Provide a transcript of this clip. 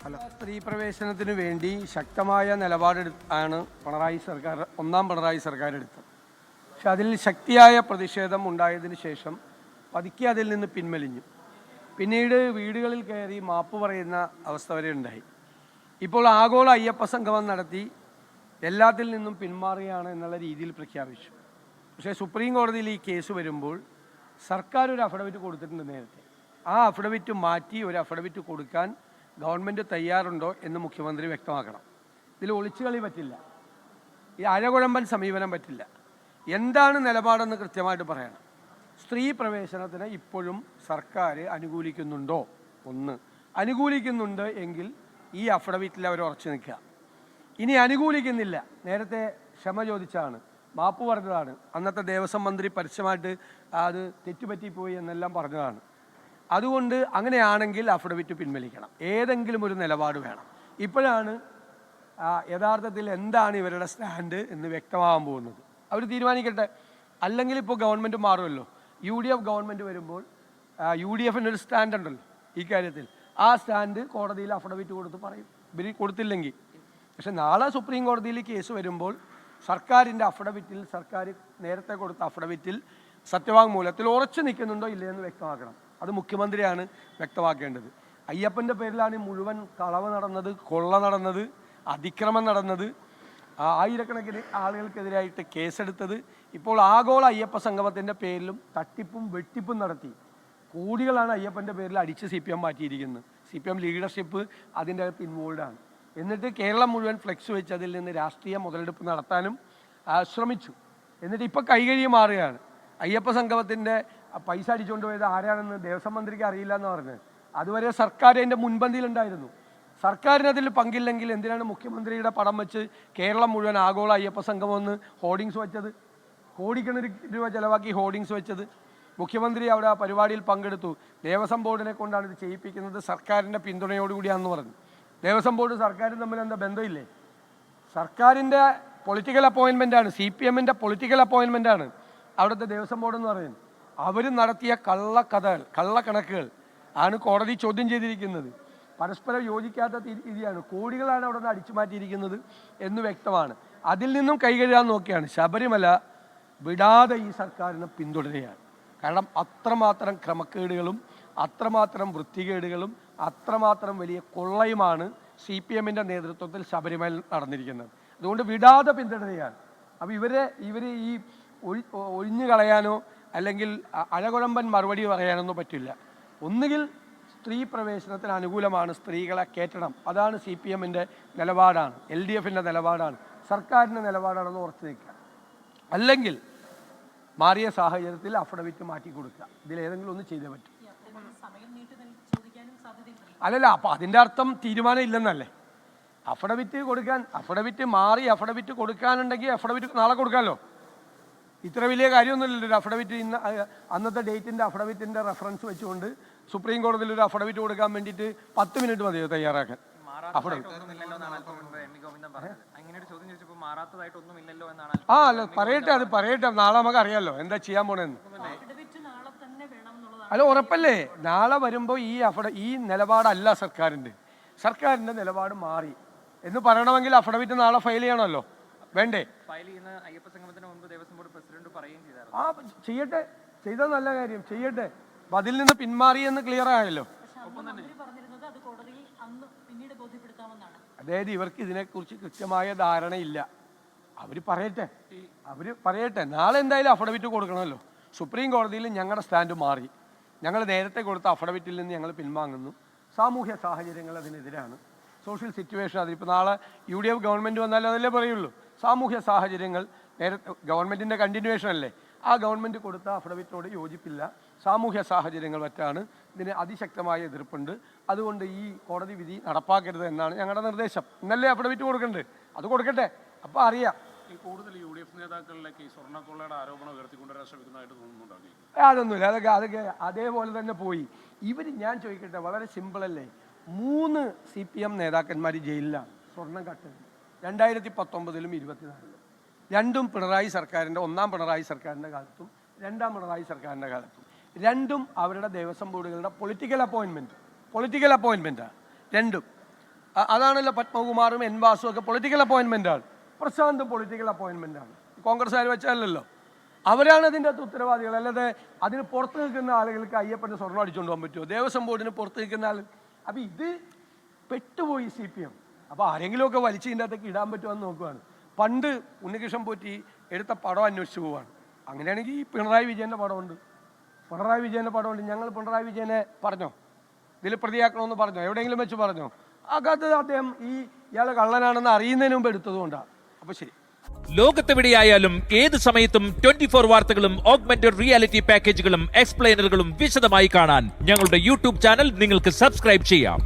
അല്ല, സ്ത്രീ പ്രവേശനത്തിന് വേണ്ടി ശക്തമായ നിലപാടെടുത്താണ് ഒന്നാം പിണറായി സർക്കാർ എടുത്തത്. പക്ഷെ അതിൽ ശക്തിയായ പ്രതിഷേധം ഉണ്ടായതിനു ശേഷം പതുക്കെ അതിൽ നിന്ന് പിൻവലിഞ്ഞു. പിന്നീട് വീടുകളിൽ കയറി മാപ്പ് പറയുന്ന അവസ്ഥ വരെ ഉണ്ടായി. ഇപ്പോൾ ആഗോള അയ്യപ്പ സംഗമം നടത്തി എല്ലാത്തിൽ നിന്നും പിന്മാറുകയാണ് എന്നുള്ള രീതിയിൽ പ്രഖ്യാപിച്ചു. പക്ഷേ സുപ്രീം കോടതിയിൽ ഈ കേസ് വരുമ്പോൾ സർക്കാർ ഒരു അഫിഡവിറ്റ് കൊടുത്തിട്ടുണ്ട് നേരത്തെ. ആ അഫിഡവിറ്റ് മാറ്റി ഒരു അഫിഡവിറ്റ് കൊടുക്കാൻ ഗവൺമെൻറ് തയ്യാറുണ്ടോ എന്ന് മുഖ്യമന്ത്രി വ്യക്തമാക്കണം. ഇതിൽ ഒളിച്ചുകളി പറ്റില്ല, ഈ അഴകുഴമ്പൻ സമീപനം പറ്റില്ല. എന്താണ് നിലപാടെന്ന് കൃത്യമായിട്ട് പറയണം. സ്ത്രീ പ്രവേശനത്തിന് ഇപ്പോഴും സർക്കാർ അനുകൂലിക്കുന്നുണ്ടോ? ഒന്ന്, അനുകൂലിക്കുന്നുണ്ട് എങ്കിൽ ഈ അഫിഡവിറ്റിൽ അവർ ഉറച്ചു നിൽക്കുക. ഇനി അനുകൂലിക്കുന്നില്ല, നേരത്തെ ക്ഷമ ചോദിച്ചാണ്, മാപ്പ് പറഞ്ഞതാണ്, അന്നത്തെ ദേവസ്വം മന്ത്രി പരസ്യമായിട്ട് അത് തെറ്റുപറ്റിപ്പോയി എന്നെല്ലാം പറഞ്ഞതാണ്. അതുകൊണ്ട് അങ്ങനെയാണെങ്കിൽ അഫിഡവിറ്റ് പിൻവലിക്കണം. ഏതെങ്കിലും ഒരു നിലപാട് വേണം. ഇപ്പോഴാണ് യഥാർത്ഥത്തിൽ എന്താണ് ഇവരുടെ സ്റ്റാൻഡ് എന്ന് വ്യക്തമാകാൻ പോകുന്നത്. അവർ തീരുമാനിക്കട്ടെ. അല്ലെങ്കിൽ ഇപ്പോൾ ഗവൺമെൻറ് മാറുമല്ലോ. UDF ഗവൺമെൻറ് വരുമ്പോൾ UDFന് ഒരു സ്റ്റാൻഡ് ഉണ്ടല്ലോ ഈ കാര്യത്തിൽ. ആ സ്റ്റാൻഡ് കോടതിയിൽ അഫിഡവിറ്റ് കൊടുത്ത് പറയും, ഇവർ കൊടുത്തില്ലെങ്കിൽ. പക്ഷെ നാളെ സുപ്രീം കോടതിയിൽ കേസ് വരുമ്പോൾ സർക്കാരിൻ്റെ അഫിഡവിറ്റിൽ, സർക്കാർ നേരത്തെ കൊടുത്ത അഫിഡവിറ്റിൽ സത്യവാങ്മൂലത്തിൽ ഉറച്ചു നിൽക്കുന്നുണ്ടോ ഇല്ലയെന്ന് വ്യക്തമാക്കണം. അത് മുഖ്യമന്ത്രിയാണ് വ്യക്തമാക്കേണ്ടത്. അയ്യപ്പൻ്റെ പേരിലാണ് മുഴുവൻ കളവ് നടന്നത്, കൊള്ള നടന്നത്, അതിക്രമം നടന്നത്, ആയിരക്കണക്കിന് ആളുകൾക്കെതിരായിട്ട് കേസെടുത്തത്. ഇപ്പോൾ ആഗോള അയ്യപ്പ സംഗമത്തിൻ്റെ പേരിലും തട്ടിപ്പും വെട്ടിപ്പും നടത്തി കോടികളാണ് അയ്യപ്പൻ്റെ പേരിൽ അടിച്ച് CPM മാറ്റിയിരിക്കുന്നത്. CPM ലീഡർഷിപ്പ് അതിൻ്റെ അകത്ത് ഇൻവോൾവാണ്. എന്നിട്ട് കേരളം മുഴുവൻ ഫ്ലെക്സ് വെച്ച് അതിൽ നിന്ന് രാഷ്ട്രീയ മുതലെടുപ്പ് നടത്താനും ശ്രമിച്ചു. എന്നിട്ട് ഇപ്പോൾ കൈകഴുകി മാറുകയാണ്. അയ്യപ്പ സംഗമത്തിൻ്റെ പൈസ അടിച്ചുകൊണ്ട് പോയത് ആരാണെന്ന് ദേവസ്വം മന്ത്രിക്ക് അറിയില്ല എന്ന് പറഞ്ഞ് അതുവരെ സർക്കാർ അതിൻ്റെ മുൻപന്തിയിലുണ്ടായിരുന്നു. സർക്കാരിന് അതിൽ പങ്കില്ലെങ്കിൽ എന്തിനാണ് മുഖ്യമന്ത്രിയുടെ പടം വെച്ച് കേരളം മുഴുവൻ ആഗോള അയ്യപ്പ സംഗമം എന്ന് ഹോർഡിങ്സ് വെച്ചത്? കോടിക്കണക്കിന് രൂപ ചിലവാക്കി ഹോർഡിങ്സ് വെച്ചത്. മുഖ്യമന്ത്രി അവിടെ ആ പരിപാടിയിൽ പങ്കെടുത്തു. ദേവസ്വം ബോർഡിനെ കൊണ്ടാണ് ഇത് ചെയ്യിപ്പിക്കുന്നത്, സർക്കാരിൻ്റെ പിന്തുണയോടുകൂടിയാണെന്ന് പറഞ്ഞു. ദേവസ്വം ബോർഡ് സർക്കാരും തമ്മിൽ എന്താ ബന്ധമില്ലേ? സർക്കാരിൻ്റെ പൊളിറ്റിക്കൽ അപ്പോയിൻമെൻറ്റാണ്, CPMൻ്റെ പൊളിറ്റിക്കൽ അപ്പോയിൻമെൻറ്റാണ് അവിടുത്തെ ദേവസ്വം ബോർഡ് എന്ന് പറയുന്നത്. അവർ നടത്തിയ കള്ളക്കണക്കുകൾ ആണ് കോടതി ചോദ്യം ചെയ്തിരിക്കുന്നത്. പരസ്പരം യോജിക്കാത്ത രീതിയാണ്. കോടികളാണ് അവിടെ നിന്ന് അടിച്ചു മാറ്റിയിരിക്കുന്നത് എന്ന് വ്യക്തമാണ്. അതിൽ നിന്നും കൈകഴുകാൻ നോക്കിയാണ്. ശബരിമല വിടാതെ ഈ സർക്കാരിനെ പിന്തുടരുകയാണ്. കാരണം അത്രമാത്രം ക്രമക്കേടുകളും അത്രമാത്രം വൃത്തികേടുകളും അത്രമാത്രം വലിയ കൊള്ളയുമാണ് CPMൻ്റെ നേതൃത്വത്തിൽ ശബരിമല നടന്നിരിക്കുന്നത്. അതുകൊണ്ട് വിടാതെ പിന്തുടരുകയാണ്. അപ്പോൾ ഇവർ ഈ ഒഴിഞ്ഞു കളയാനോ അല്ലെങ്കിൽ അഴകുഴമ്പൻ മറുപടി പറയാനൊന്നും പറ്റില്ല. ഒന്നുകിൽ സ്ത്രീ പ്രവേശനത്തിന് അനുകൂലമാണ്, സ്ത്രീകളെ കയറ്റണം, അതാണ് CPMൻ്റെ നിലപാടാണ്, LDFൻ്റെ നിലപാടാണ്, സർക്കാരിൻ്റെ നിലപാടാണെന്ന് ഉറച്ചു നിൽക്കുക. അല്ലെങ്കിൽ മാറിയ സാഹചര്യത്തിൽ അഫിഡവിറ്റ് മാറ്റി കൊടുക്കുക. ഇതിലേതെങ്കിലും ഒന്ന് ചെയ്തേ പറ്റും. അല്ലല്ല, അപ്പോൾ അതിൻ്റെ അർത്ഥം തീരുമാനം ഇല്ലെന്നല്ലേ? അഫിഡവിറ്റ് മാറി അഫിഡവിറ്റ് കൊടുക്കാനുണ്ടെങ്കിൽ അഫിഡവിറ്റ് നാളെ കൊടുക്കാമല്ലോ. ഇത്ര വലിയ കാര്യമൊന്നുമില്ലല്ലോ. ഒരു അഫിഡവിറ്റ് അന്നത്തെ ഡേറ്റിൻ്റെ അഫിഡവിറ്റിൻ്റെ റെഫറൻസ് വെച്ചുകൊണ്ട് സുപ്രീം കോടതിയിൽ ഒരു അഫിഡവിറ്റ് കൊടുക്കാൻ വേണ്ടിയിട്ട് 10 മിനിറ്റ് മതിയോ തയ്യാറാക്കാൻ? അല്ല, പറയട്ടെ, നാളെ നമുക്ക് അറിയാമല്ലോ എന്താ ചെയ്യാൻ പോണെന്ന്. അല്ല, ഉറപ്പല്ലേ? നാളെ വരുമ്പോൾ ഈ നിലപാടല്ല സർക്കാരിൻ്റെ നിലപാട് മാറി എന്ന് പറയണമെങ്കിൽ അഫിഡവിറ്റ് നാളെ ഫയൽ ചെയ്യണമല്ലോ, വേണ്ടേ? ചെയ്യട്ടെ, ചെയ്താൽ നല്ല കാര്യം, ചെയ്യട്ടെ. അപ്പം അതിൽ നിന്ന് പിന്മാറി എന്ന് ക്ലിയർ ആയല്ലോ. അതായത് ഇവർക്ക് ഇതിനെക്കുറിച്ച് കൃത്യമായ ധാരണയില്ല. അവർ പറയട്ടെ. നാളെ എന്തായാലും അഫിഡവിറ്റ് കൊടുക്കണമല്ലോ. സുപ്രീം കോടതിയിൽ ഞങ്ങളുടെ സ്റ്റാൻഡ് മാറി, ഞങ്ങൾ നേരത്തെ കൊടുത്ത അഫിഡവിറ്റിൽ നിന്ന് ഞങ്ങൾ പിൻവാങ്ങുന്നു. സാമൂഹ്യ സാഹചര്യങ്ങൾ അതിനെതിരാണ്, സോഷ്യൽ സിറ്റുവേഷൻ. അതിപ്പോൾ നാളെ UDF ഗവൺമെൻറ് വന്നാലും അതല്ലേ പറയുള്ളൂ. സാമൂഹ്യ സാഹചര്യങ്ങൾ നേരത്തെ ഗവൺമെൻറ്റിൻ്റെ കണ്ടിന്യൂവേഷൻ അല്ലേ. ആ ഗവൺമെൻറ് കൊടുത്ത അഫിഡവിറ്റിനോട് യോജിപ്പില്ല, സാമൂഹ്യ സാഹചര്യങ്ങൾ മറ്റാണ്, ഇതിന് അതിശക്തമായ എതിർപ്പുണ്ട്, അതുകൊണ്ട് ഈ കോടതി വിധി നടപ്പാക്കരുത് എന്നാണ് ഞങ്ങളുടെ നിർദ്ദേശം. ഇന്നല്ലേ അഫിഡവിറ്റ് കൊടുക്കേണ്ടത്, അത് കൊടുക്കട്ടെ, അപ്പോൾ അറിയാം. കൂടുതൽ UDF നേതാക്കളിലേക്ക് ഈ സ്വർണ്ണക്കൊള്ളയുടെ ആരോപണം ഉയർത്തിക്കൊണ്ടുവരാൻ ശ്രമിക്കുന്നതായിട്ട് തോന്നുന്നുണ്ടാക്കി? അതൊന്നുമില്ല, അതൊക്കെ അതേപോലെ തന്നെ പോയി. ഞാൻ ചോദിക്കട്ടെ, വളരെ സിമ്പിളല്ലേ? 3 CPM നേതാക്കന്മാർ ജയിലിലാണ് സ്വർണം കട്ടത്, 2019-ലും 2024-ലും. രണ്ടും പിണറായി സർക്കാരിൻ്റെ, ഒന്നാം പിണറായി സർക്കാരിൻ്റെ കാലത്തും രണ്ടാം പിണറായി സർക്കാരിൻ്റെ കാലത്തും. രണ്ടും അവരുടെ ദേവസ്വം ബോർഡുകളുടെ പൊളിറ്റിക്കൽ അപ്പോയിൻമെൻറ്റാണ് രണ്ടും. അതാണല്ലോ പത്മകുമാറും എൻ വാസും ഒക്കെ പൊളിറ്റിക്കൽ അപ്പോയിൻമെൻ്റാണ്. പ്രശാന്തും പൊളിറ്റിക്കൽ അപ്പോയിൻമെൻ്റാണ്. കോൺഗ്രസ്സുകാർ വെച്ചാലല്ലോ. അവരാണ് അതിൻ്റെ അകത്ത് ഉത്തരവാദികൾ. അല്ലാതെ അതിന് പുറത്ത് നിൽക്കുന്ന ആളുകൾക്ക് അയ്യപ്പൻ്റെ സ്വർണ്ണം അടിച്ചുകൊണ്ട് പോകാൻ പറ്റുമോ? ദേവസ്വം ബോർഡിന് പുറത്ത് നിൽക്കുന്ന ആൾ. അപ്പോൾ ഇത് പെട്ടുപോയി CPM. അപ്പോൾ ആരെങ്കിലുമൊക്കെ വലിച്ച് ഇതിൻ്റെ അകത്തേക്ക് ഇടാൻ പറ്റുമെന്ന് നോക്കുകയാണ്. പണ്ട് ഉണ്ണികൃഷ്ണൻ പോറ്റി എടുത്ത പടം അന്വേഷിച്ച് പോവാണ്. അങ്ങനെയാണെങ്കിൽ ഈ പിണറായി വിജയൻ്റെ പടമുണ്ട്. ഞങ്ങൾ പിണറായി വിജയനെ പറഞ്ഞോ ഇതിൽ പ്രതിയാക്കണമെന്ന് പറഞ്ഞോ? എവിടെയെങ്കിലും വെച്ച് പറഞ്ഞോ? അത് അദ്ദേഹം ഇയാൾ കള്ളനാണെന്ന് അറിയുന്നതിന് മുമ്പ് എടുത്തതുകൊണ്ടാണ്. അപ്പോൾ ശരി. ലോകത്തെവിടെയായാലും ഏത് സമയത്തും 24 വാർത്തകളും ഓഗ്മെന്റഡ് റിയാലിറ്റി പാക്കേജുകളും എക്സ്പ്ലെയിനറുകളും വിശദമായി കാണാൻ ഞങ്ങളുടെ യൂട്യൂബ് ചാനൽ നിങ്ങൾക്ക് സബ്സ്ക്രൈബ് ചെയ്യാം.